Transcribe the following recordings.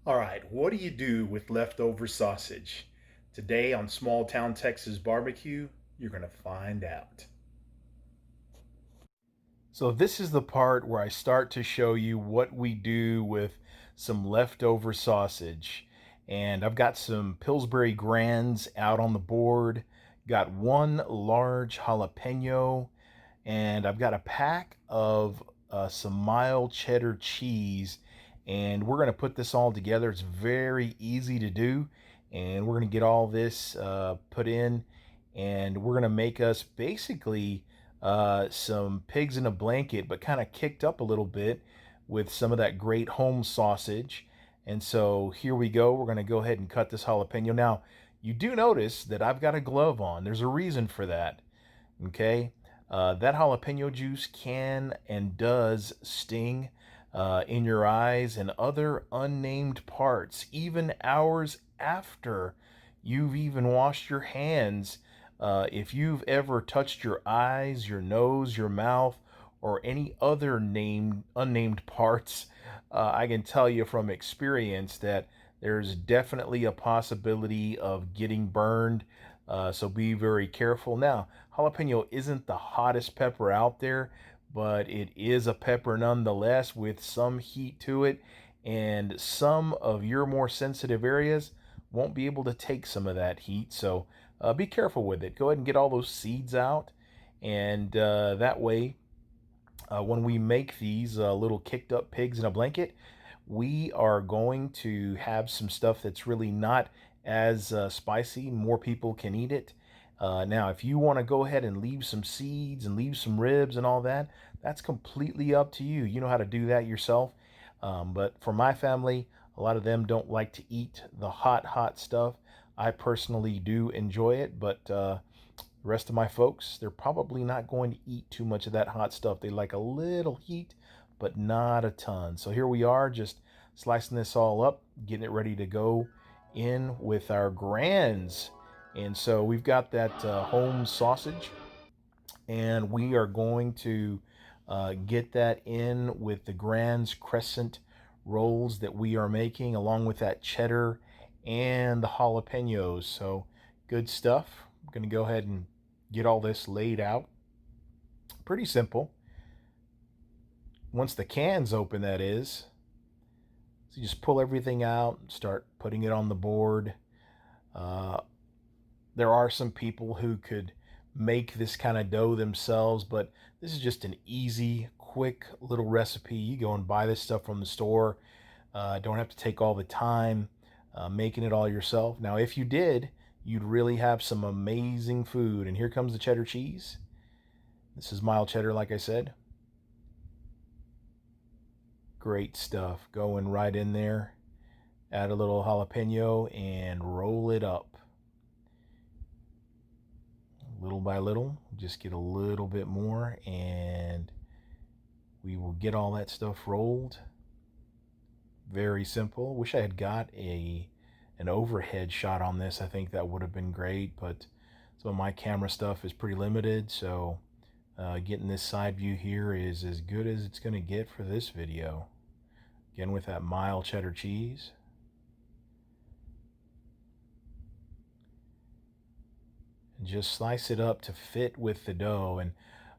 All right, what do you do with leftover sausage? Today on Small Town Texas Barbecue, you're going to find out. So this is the part where I start to show you what we do with some leftover sausage. And I've got some Pillsbury Grands out on the board, got one large jalapeno, and I've got a pack of some mild cheddar cheese. And we're going to put this all together. It's very easy to do. And we're going to get all this put in. And we're going to make us basically some pigs in a blanket, but kind of kicked up a little bit with some of that great home sausage. And so here we go. We're going to go ahead and cut this jalapeno. Now, you do notice that I've got a glove on. There's a reason for that. Okay. That jalapeno juice can and does sting in your eyes and other unnamed parts, even hours after you've even washed your hands. If you've ever touched your eyes, your nose, your mouth, or any other unnamed parts, I can tell you from experience that there's definitely a possibility of getting burned. So be very careful. Now, jalapeno isn't the hottest pepper out there, but it is a pepper nonetheless with some heat to it. And some of your more sensitive areas won't be able to take some of that heat. So be careful with it. Go ahead and get all those seeds out. And that way, when we make these little kicked up pigs in a blanket, we are going to have some stuff that's really not as spicy. More people can eat it. Now, if you want to go ahead and leave some seeds and leave some ribs and all that, that's completely up to you. You know how to do that yourself. But for my family, a lot of them don't like to eat the hot stuff. I personally do enjoy it, but the rest of my folks, they're probably not going to eat too much of that hot stuff. They like a little heat, but not a ton. So here we are, just slicing this all up, getting it ready to go in with our grands. And so we've got that Holmes sausage, and we are going to get that in with the Grands Crescent Rolls that we are making, along with that cheddar and the jalapenos. So good stuff. I'm going to go ahead and get all this laid out. Pretty simple. Once the can's open, that is. So you just pull everything out and start putting it on the board. Uh, there are some people who could make this kind of dough themselves, but this is just an easy, quick little recipe. You go and buy this stuff from the store. Don't have to take all the time making it all yourself. Now, if you did, you'd really have some amazing food. And here comes the cheddar cheese. This is mild cheddar, like I said. Great stuff. Going right in there. Add a little jalapeno and roll it up. Little by little, just get a little bit more, and we will get all that stuff rolled. Very simple. Wish I had got an overhead shot on this. I think that would have been great, but some of my camera stuff is pretty limited, so getting this side view here is as good as it's going to get for this video. Again, with that mild cheddar cheese. And just slice it up to fit with the dough. And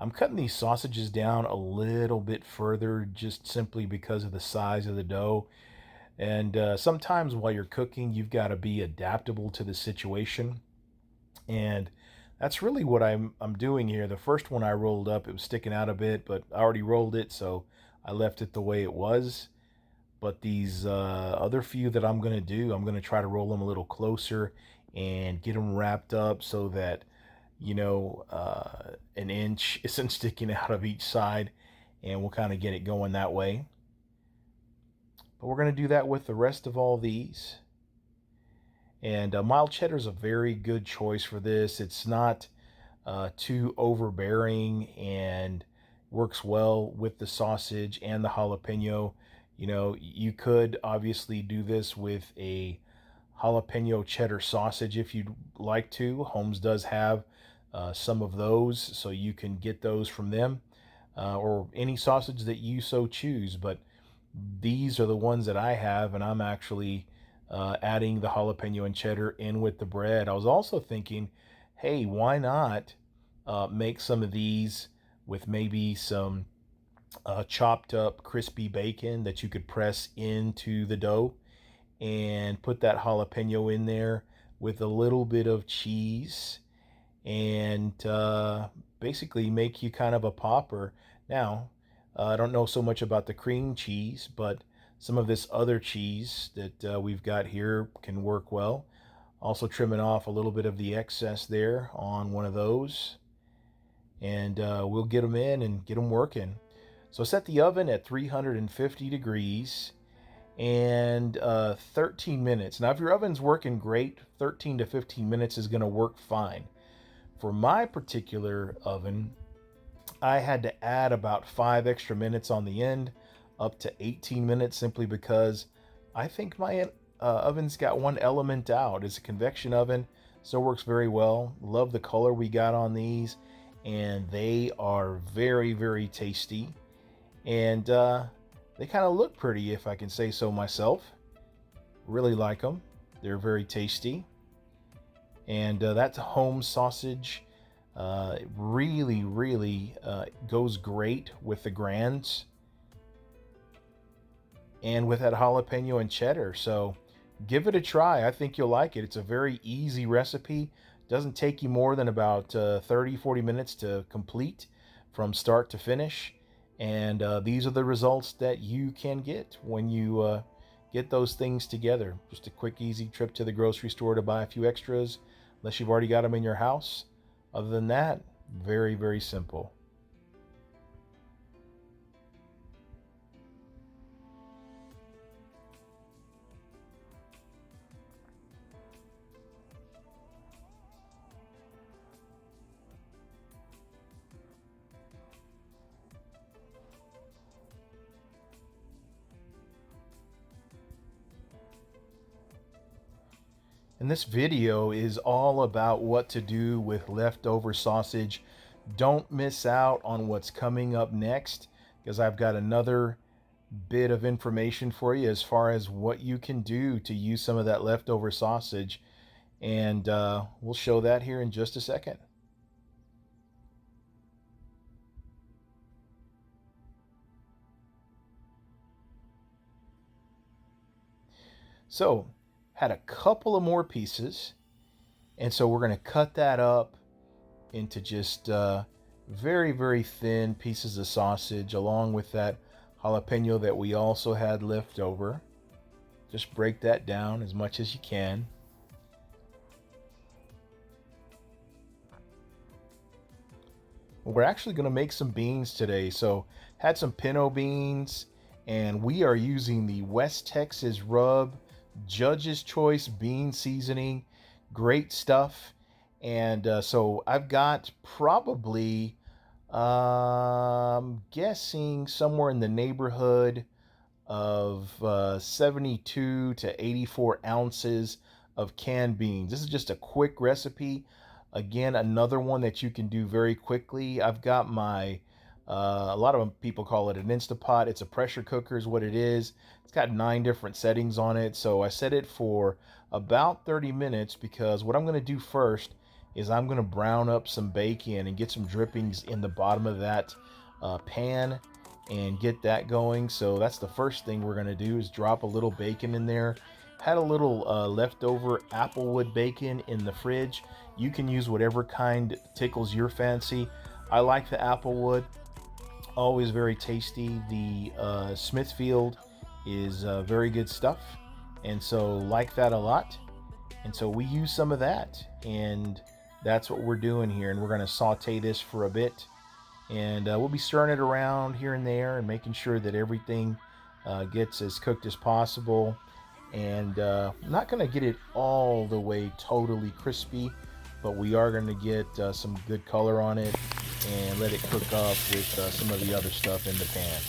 I'm cutting these sausages down a little bit further just simply because of the size of the dough. And sometimes while you're cooking, you've got to be adaptable to the situation. And that's really what I'm doing here. The first one I rolled up, it was sticking out a bit, but I already rolled it, so I left it the way it was. But these other few that I'm going to do, I'm going to try to roll them a little closer and get them wrapped up so that, an inch isn't sticking out of each side, and we'll kind of get it going that way. But we're going to do that with the rest of all these. And mild cheddar is a very good choice for this. It's not too overbearing and works well with the sausage and the jalapeno. You could obviously do this with a jalapeno cheddar sausage if you'd like to. Holmes does have some of those, so you can get those from them, or any sausage that you so choose. But These are the ones that I have, and I'm actually adding the jalapeno and cheddar in with the bread. I was also thinking, hey, why not make some of these with maybe some chopped up crispy bacon that you could press into the dough and put that jalapeno in there with a little bit of cheese and basically make you kind of a popper. Now, I don't know so much about the cream cheese, but some of this other cheese that we've got here can work well. Also trimming off a little bit of the excess there on one of those, and we'll get them in and get them working. So set the oven at 350 degrees and 13 minutes. Now, if your oven's working great, 13 to 15 minutes is going to work fine. For my particular oven, I had to add about 5 extra minutes on the end, up to 18 minutes, simply because I think my oven's got one element out. It's a convection oven, so it works very well. Love the color we got on these, and they are very, very tasty. And they kind of look pretty, if I can say so myself. Really like them. They're very tasty. And that's a Holmes sausage. It really, really goes great with the Grands and with that jalapeno and cheddar. So give it a try. I think you'll like it. It's a very easy recipe. Doesn't take you more than about 30-40 minutes to complete from start to finish. And these are the results that you can get when you get those things together. Just a quick, easy trip to the grocery store to buy a few extras, unless you've already got them in your house. Other than that, very, very simple. And this video is all about what to do with leftover sausage. Don't miss out on what's coming up next, because I've got another bit of information for you as far as what you can do to use some of that leftover sausage. And we'll show that here in just a second. So, had a couple of more pieces, and so we're going to cut that up into just very, very thin pieces of sausage, along with that jalapeno that we also had left over. Just break that down as much as you can. We're actually going to make some beans today. So had some pinto beans, and we are using the West Texas Rub Judge's Choice bean seasoning. Great stuff. And so I've got probably guessing somewhere in the neighborhood of 72 to 84 ounces of canned beans. This is just a quick recipe. Again, another one that you can do very quickly. I've got my, a lot of people call it an Instapot. It's a pressure cooker is what it is. It's got 9 different settings on it. So I set it for about 30 minutes because what I'm going to do first is I'm going to brown up some bacon and get some drippings in the bottom of that pan and get that going. So that's the first thing we're going to do is drop a little bacon in there. Had a little leftover Applewood bacon in the fridge. You can use whatever kind tickles your fancy. I like the Applewood, always very tasty. The Smithfield is very good stuff, and so like that a lot. And so we use some of that, and that's what we're doing here. And we're going to saute this for a bit, and we'll be stirring it around here and there and making sure that everything gets as cooked as possible. And not going to get it all the way totally crispy, but we are going to get some good color on it and let it cook up with some of the other stuff in the pan.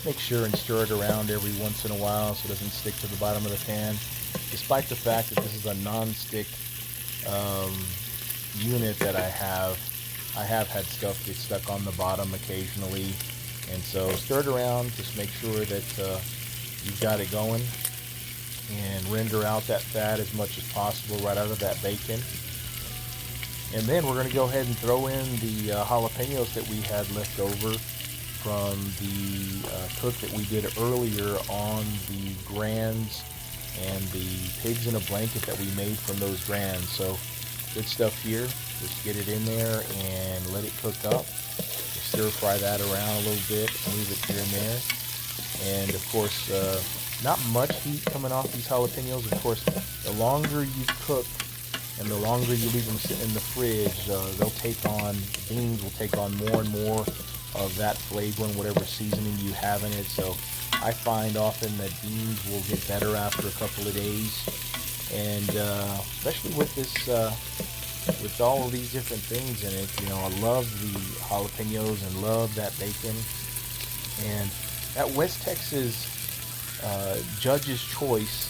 Make sure and stir it around every once in a while so it doesn't stick to the bottom of the pan. Despite the fact that this is a non-stick um, unit that I have had stuff get stuck on the bottom occasionally. And so stir it around, just make sure that you've got it going, and render out that fat as much as possible right out of that bacon. And then we're going to go ahead and throw in the jalapenos that we had left over from the cook that we did earlier on the Grands and the pigs in a blanket that we made from those Grands. So good stuff here. Just get it in there and let it cook up. Just stir fry that around a little bit, move it here and there. And of course, not much heat coming off these jalapenos. Of course, the longer you cook and the longer you leave them sitting in the fridge, beans will take on more and more of that flavor and whatever seasoning you have in it. So I find often that beans will get better after a couple of days. And especially with this, with all of these different things in it, I love the jalapenos and love that bacon. And that West Texas Judge's Choice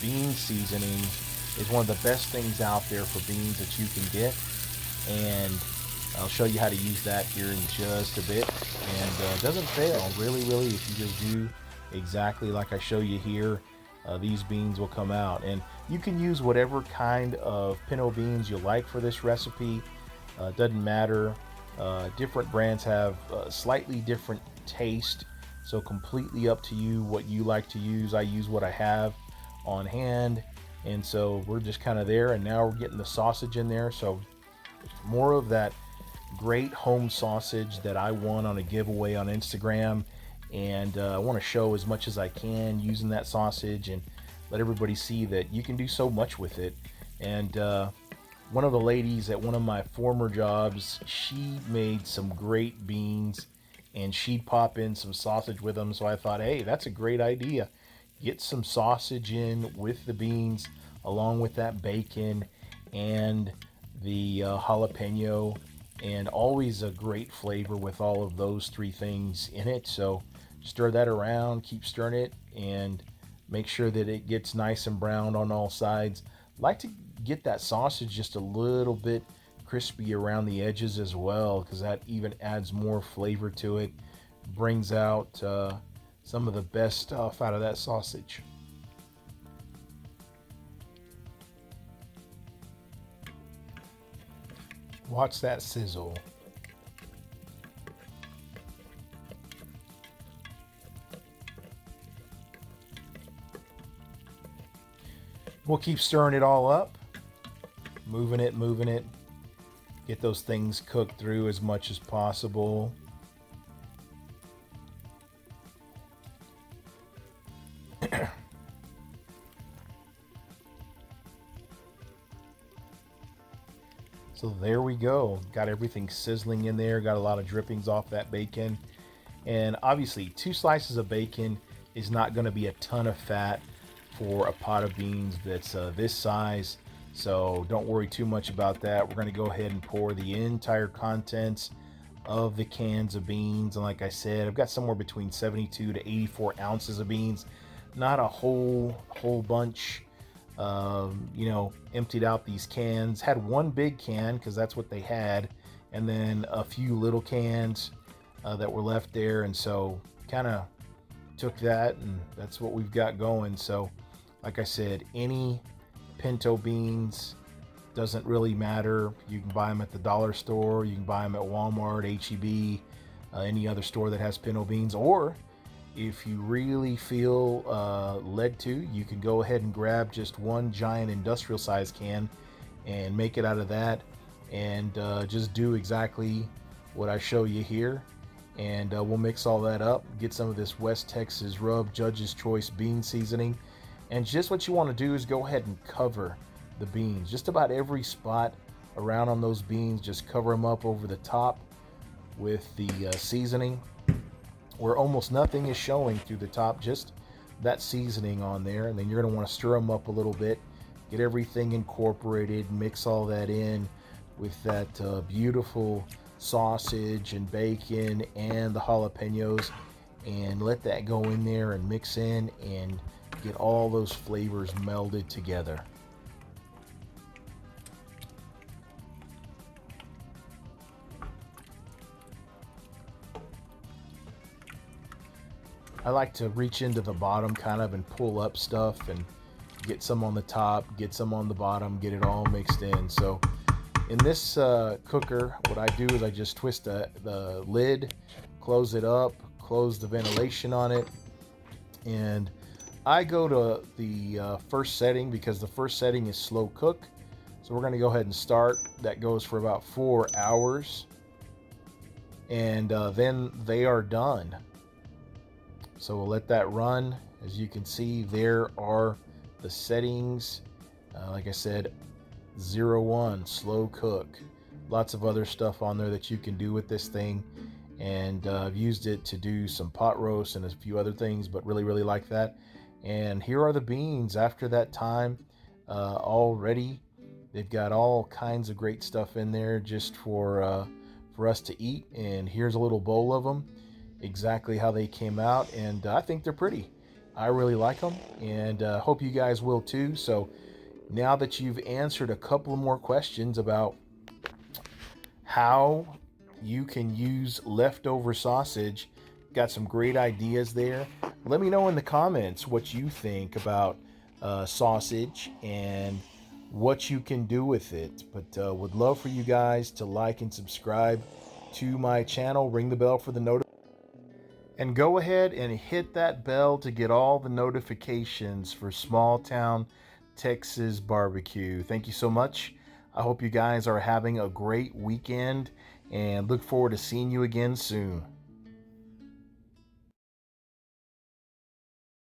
bean seasoning is one of the best things out there for beans that you can get, and I'll show you how to use that here in just a bit. And it doesn't fail, really, if you just do exactly like I show you here. These beans will come out, and you can use whatever kind of pinto beans you like for this recipe. Doesn't matter. Different brands have slightly different taste, so completely up to you what you like to use. I use what I have on hand, and so we're just kind of there. And now we're getting the sausage in there, so more of that great home sausage that I won on a giveaway on Instagram. And I want to show as much as I can using that sausage and let everybody see that you can do so much with it. And one of the ladies at one of my former jobs, she made some great beans, and she'd pop in some sausage with them. So I thought, hey, that's a great idea. Get some sausage in with the beans along with that bacon and the jalapeno, and always a great flavor with all of those three things in it. So stir that around, keep stirring it, and make sure that it gets nice and brown on all sides. Like to get that sausage just a little bit crispy around the edges as well, because that even adds more flavor to it, brings out some of the best stuff out of that sausage. Watch that sizzle. We'll keep stirring it all up, moving it. Get those things cooked through as much as possible. So there we go. Got everything sizzling in there. Got a lot of drippings off that bacon. And obviously 2 slices of bacon is not going to be a ton of fat for a pot of beans that's this size. So don't worry too much about that. We're going to go ahead and pour the entire contents of the cans of beans. And like I said, I've got somewhere between 72 to 84 ounces of beans. Not a whole bunch. Emptied out these cans. Had one big can because that's what they had, and then a few little cans that were left there. And so kind of took that, and that's what we've got going. So like I said, any pinto beans, doesn't really matter. You can buy them at the dollar store, you can buy them at Walmart, HEB, any other store that has pinto beans. Or if you really feel led to, you can go ahead and grab just one giant industrial size can and make it out of that, and just do exactly what I show you here. And we'll mix all that up, get some of this West Texas Rub Judge's Choice bean seasoning. And just what you want to do is go ahead and cover the beans. Just about every spot around on those beans, just cover them up over the top with the seasoning, where almost nothing is showing through the top, just that seasoning on there. And then you're going to want to stir them up a little bit, get everything incorporated, mix all that in with that beautiful sausage and bacon and the jalapenos. and let that go in there and mix in and get all those flavors melded together. I like to reach into the bottom kind of and pull up stuff and get some on the top, get some on the bottom, get it all mixed in. So in this cooker, what I do is I just twist the lid, close it up, close the ventilation on it, and I go to the first setting because the first setting is slow cook. So we're going to go ahead and start. That goes for about 4 hours, and then they are done. So we'll let that run. As you can see, there are the settings. Like I said, 01 slow cook. Lots of other stuff on there that you can do with this thing, and I've used it to do some pot roast and a few other things, but really like that. And here are the beans after that time, all ready. They've got all kinds of great stuff in there just for us to eat. And here's a little bowl of them, exactly how they came out, and I think they're pretty. I really like them, and hope you guys will too. So now that you've answered a couple more questions about how you can use leftover sausage, got some great ideas there. Let me know in the comments what you think about sausage and what you can do with it. But would love for you guys to like and subscribe to my channel, ring the bell for the notifications, and go ahead and hit that bell to get all the notifications for Small Town Texas Barbecue. Thank you so much. I hope you guys are having a great weekend and look forward to seeing you again soon.